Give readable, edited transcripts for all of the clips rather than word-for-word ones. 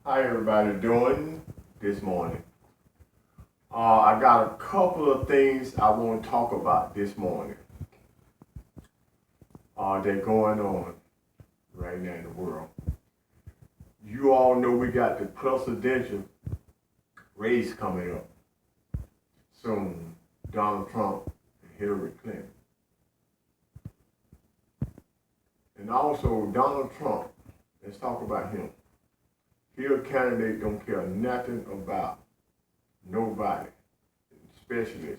How everybody doing this morning? I got a couple of things I want to talk about this morning. They're going on right now in the world. You all know we got the presidential race coming up soon. Donald Trump and Hillary Clinton. And also Donald Trump, let's talk about him. He a candidate don't care nothing about nobody, especially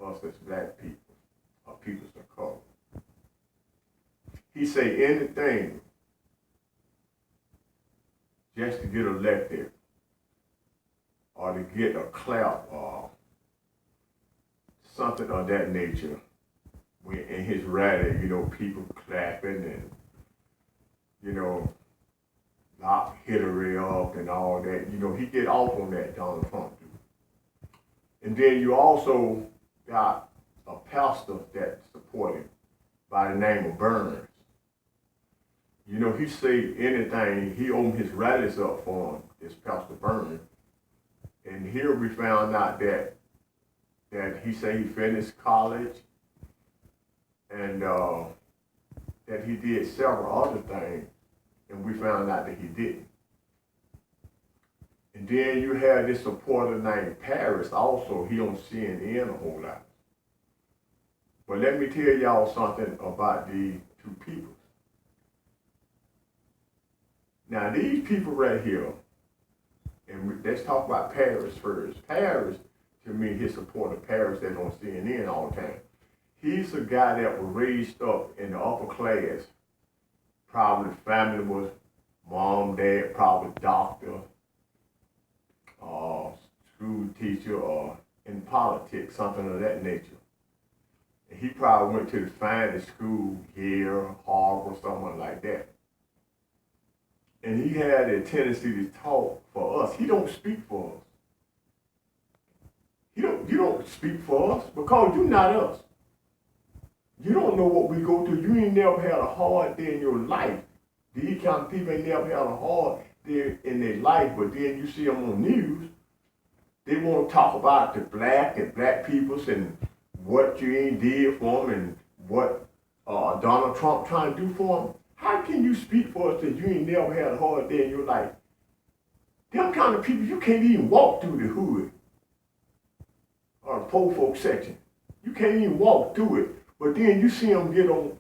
us as black people or people of color. He say anything just to get elected or to get a clap or something of that nature. When in his rally, people clapping and, lock Hillary up and all that. He get off on that, Donald Trump do. And then you also got a pastor that support him by the name of Burns. He say anything, he opened his rallies up for him, this Pastor Burns. And here we found out that he say he finished college and that he did several other things, and we found out that he didn't. And then you have this supporter named Paris also, he on CNN a whole lot. But let me tell y'all something about the two people. Now these people right here, and let's talk about Paris first. Paris, to me, his supporter Paris that's on CNN all the time. He's a guy that was raised up in the upper class. Probably family was mom, dad, probably doctor, school teacher, or in politics, something of that nature. And he probably went to the finest school, Yale, Harvard, someone like that. And he had a tendency to talk for us. He don't speak for us. You don't speak for us because you're not us. You don't know what we go through. You ain't never had a hard day in your life. These kind of people ain't never had a hard day in their life, but then you see them on the news, they want to talk about the black and black peoples and what you ain't did for them and what Donald Trump trying to do for them. How can you speak for us that you ain't never had a hard day in your life? Them kind of people, you can't even walk through the hood or the poor folk section. You can't even walk through it. But then you see them get on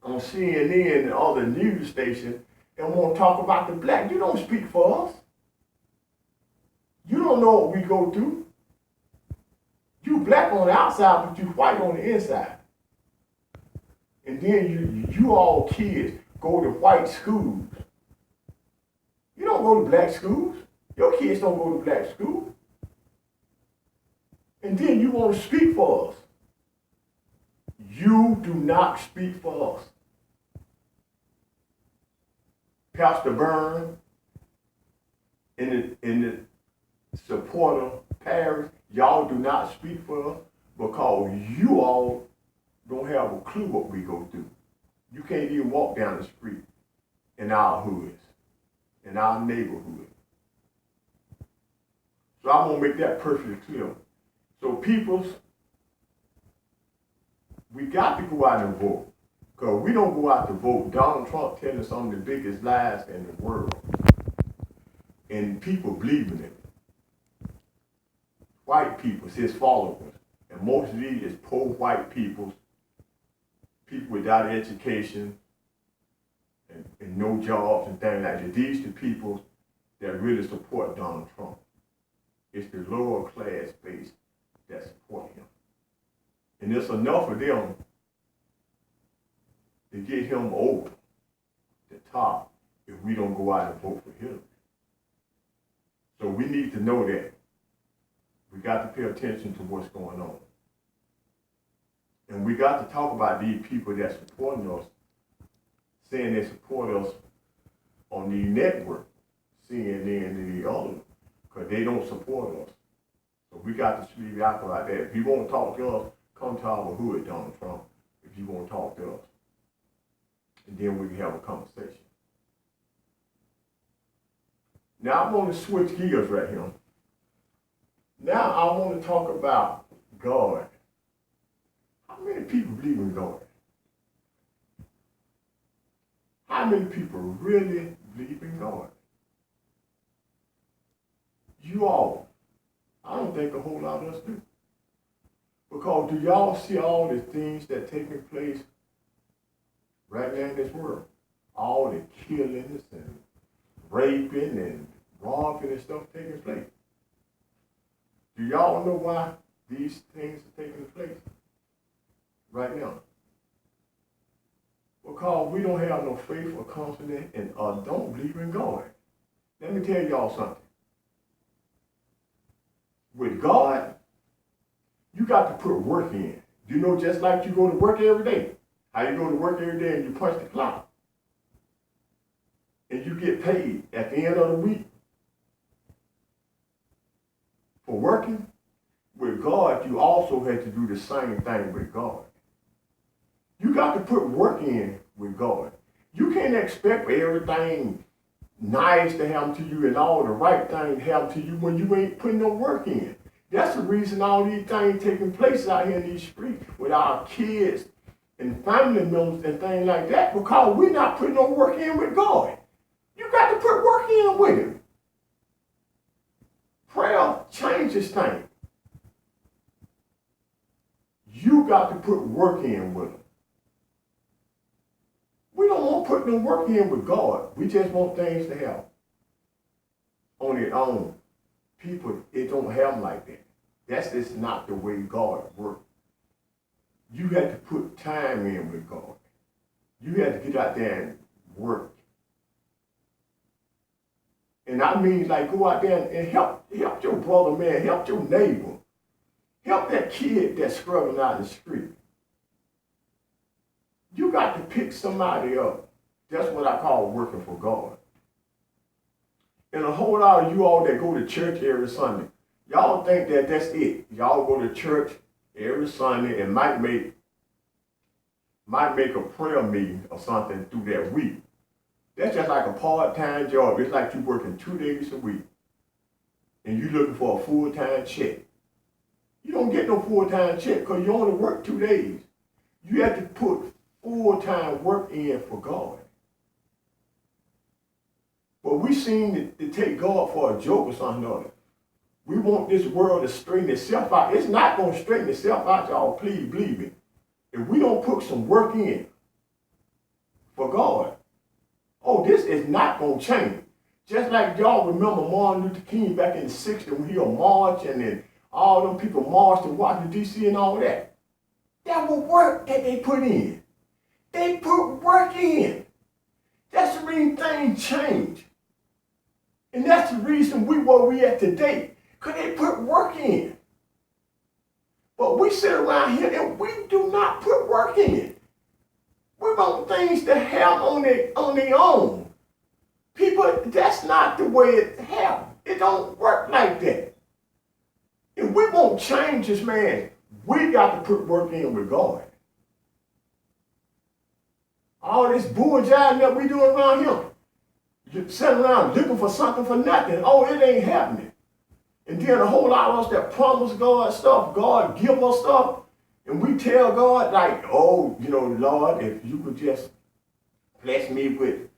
CNN and other news stations and want to talk about the black. You don't speak for us. You don't know what we go through. You black on the outside, but you white on the inside. And then you all kids go to white schools. You don't go to black schools. Your kids don't go to black school. And then you want to speak for us. You do not speak for us. Pastor Burns and the supporter Paris, y'all do not speak for us because you all don't have a clue what we go through. You can't even walk down the street in our hoods, in our neighborhood. So I'm gonna make that perfectly clear. So peoples, we got to go out and vote. Because we don't go out to vote. Donald Trump telling some of the biggest lies in the world. And people believing it. White people, his followers. And most of these is poor white people without education and no jobs and things like that. These are the people that really support Donald Trump. It's the lower class base that support him. And it's enough of them to get him over the top if we don't go out and vote for him. So we need to know that. We got to pay attention to what's going on. And we got to talk about these people that supporting us, saying they support us on the network, CNN and the other, because they don't support us. So we got to speak out about that. If you want to talk to us, come to our hood, Donald Trump, if you want to talk to us. And then we can have a conversation. Now I want to switch gears right here. Now I want to talk about God. How many people believe in God? How many people really believe in God? You all. I don't think a whole lot of us do. Because do y'all see all the things that taking place right now in this world? All the killings and raping and robbing and stuff taking place. Do y'all know why these things are taking place right now? Because we don't have no faith or confidence and don't believe in God. Let me tell y'all something. With God, you got to put work in. You know, just like you go to work every day. How you go to work every day and you punch the clock. And you get paid at the end of the week for working. With God, you also have to do the same thing with God. You got to put work in with God. You can't expect everything nice to happen to you and all the right things to happen to you when you ain't putting no work in. That's the reason all these things taking place out here in these streets with our kids and family members and things like that, because we're not putting no work in with God. You got to put work in with Him. Prayer changes things. You got to put work in with Him. We don't want to put no work in with God. We just want things to happen on its own. People, it don't happen like that. That's just not the way God works. You have to put time in with God. You have to get out there and work. And I mean, like, go out there and help your brother, man. Help your neighbor. Help that kid that's struggling out in the street. You got to pick somebody up. That's what I call working for God. And a whole lot of you all that go to church every Sunday, y'all think that that's it. Y'all go to church every Sunday and might make a prayer meeting or something through that week. That's just like a part-time job. It's like you working 2 days a week and you looking for a full-time check. You don't get no full-time check because you only work 2 days. You have to put full-time work in for God. But we seem to take God for a joke or something or other. We want this world to straighten itself out. It's not going to straighten itself out, y'all. Please believe me. If we don't put some work in for God, this is not going to change. Just like y'all remember Martin Luther King back in the 60s when he was marching and all them people marched in Washington, D.C. and all that. That was work that they put in. They put work in. That's the reason things change. And that's the reason we where we at today. Because they put work in. But we sit around here and we do not put work in. We want things to happen on their own. People, that's not the way it happens. It don't work like that. If we want changes, man, we got to put work in with God. All this bullshit that we doing around here. You sitting around looking for something for nothing. It ain't happening. And then a whole lot of us that promise God stuff, God give us stuff, and we tell God like, Lord, if you could just bless me with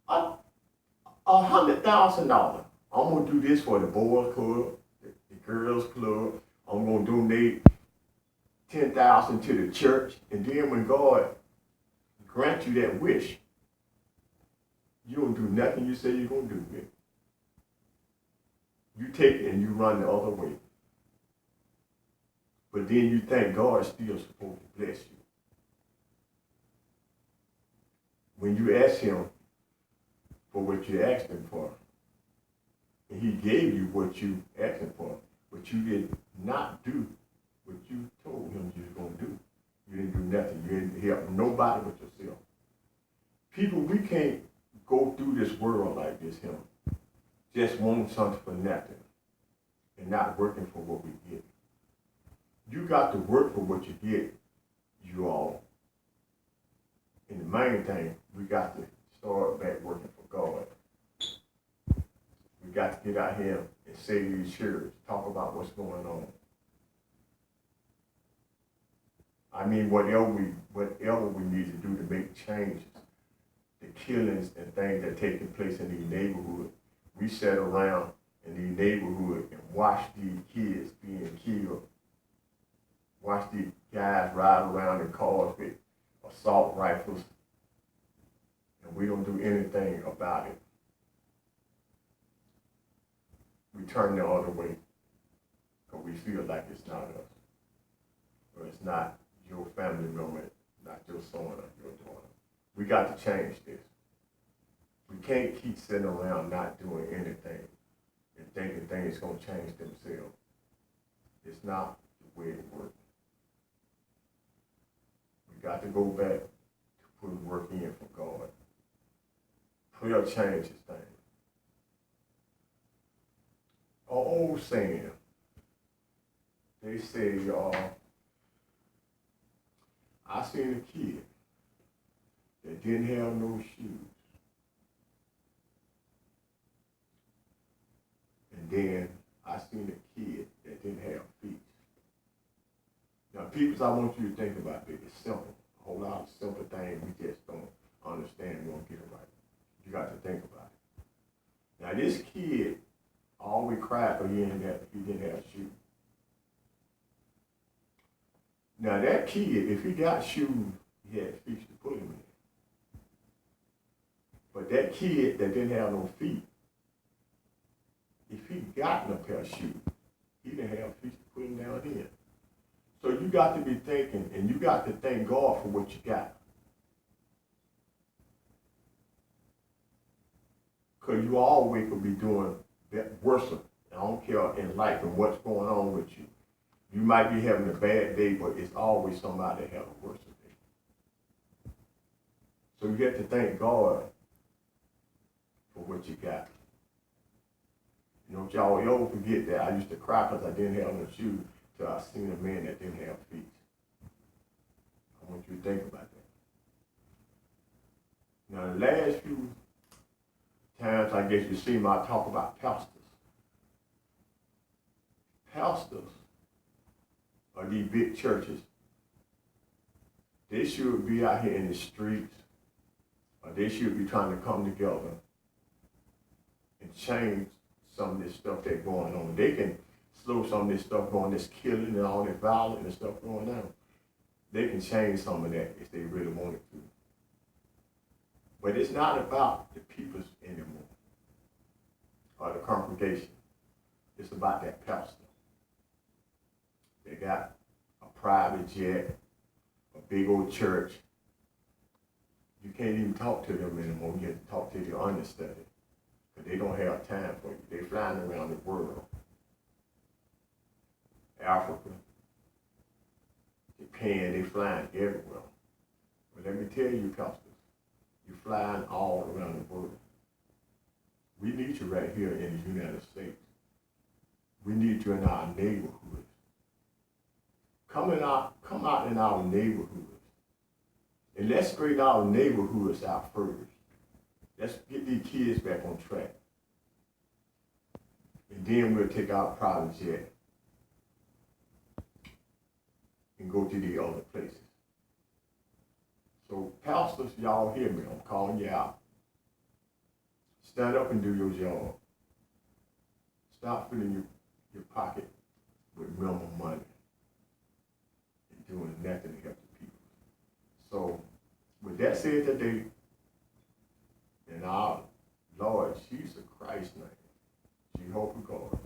$100,000. I'm going to do this for the boys club, the girls club. I'm going to donate $10,000 to the church. And then when God grant you that wish, you don't do nothing you say you're going to do with it. You take it and you run the other way. But then you think God is still supposed to bless you. When you ask Him for what you asked Him for, and He gave you what you asked Him for, but you did not do what you told Him you were going to do. You didn't do nothing. You didn't help nobody but yourself. People, we can't go through this world like this, just wanting something for nothing and not working for what we get. You got to work for what you get, you all. And the main thing, we got to start back working for God. We got to get out here and say to these church, talk about what's going on. I mean, whatever we need to do to make changes, the killings and things that are taking place in these neighborhoods. We sat around in these neighborhoods and watched these kids being killed. Watch these guys ride around in cars with assault rifles, and we don't do anything about it. We turn the other way because we feel like it's not us, or it's not your family member, not your son or your daughter. We got to change this. We can't keep sitting around not doing anything and thinking things going to change themselves. It's not the way it works. We got to go back to putting work in for God. Prayer changes things. An old saying, they say, I seen a kid that didn't have no shoes. And then I seen a kid that didn't have feet. Now, people, I want you to think about it. It's simple. A whole lot of simple things we just don't understand. We don't get it right. You got to think about it. Now, this kid always cried because he didn't have shoes. Now, that kid, if he got shoes, he had feet to put him in. But that kid that didn't have no feet, if he gotten a pair of shoes, he didn't have feet to put him down in. So you got to be thinking, and you got to thank God for what you got. Because you always could be doing worse. I don't care in life and what's going on with you. You might be having a bad day, but it's always somebody that has a worse day. So you have to thank God for what you got. You know, y'all ever forget that I used to cry because I didn't have no shoes till I seen a man that didn't have feet. I want you to think about that. Now, the last few times I guess you see me, I talk about pastors. Pastors of these big churches, they should be out here in the streets, or they should be trying to come together and change some of this stuff that's going on. They can slow some of this stuff going, this killing and all this violence and stuff going on. They can change some of that if they really wanted to. But it's not about the people anymore, or the congregation. It's about that pastor. They got a private jet, a big old church. You can't even talk to them anymore. You have to talk to the understudy, because they don't have time for you. They're flying around the world. Africa, Japan, they flying everywhere. But let me tell you, pastors, you're flying all around the world. We need you right here in the United States. We need you in our neighborhoods. Come out in our neighborhoods. And let's straighten our neighborhoods out first. Let's get these kids back on track. And then we'll take our private jet and go to the other places. So pastors, y'all hear me, I'm calling you out. Stand up and do your job. Stop filling your pocket with minimal money and doing nothing to help the people. So with that said today, in our Lord Jesus Christ's name, Jehovah God,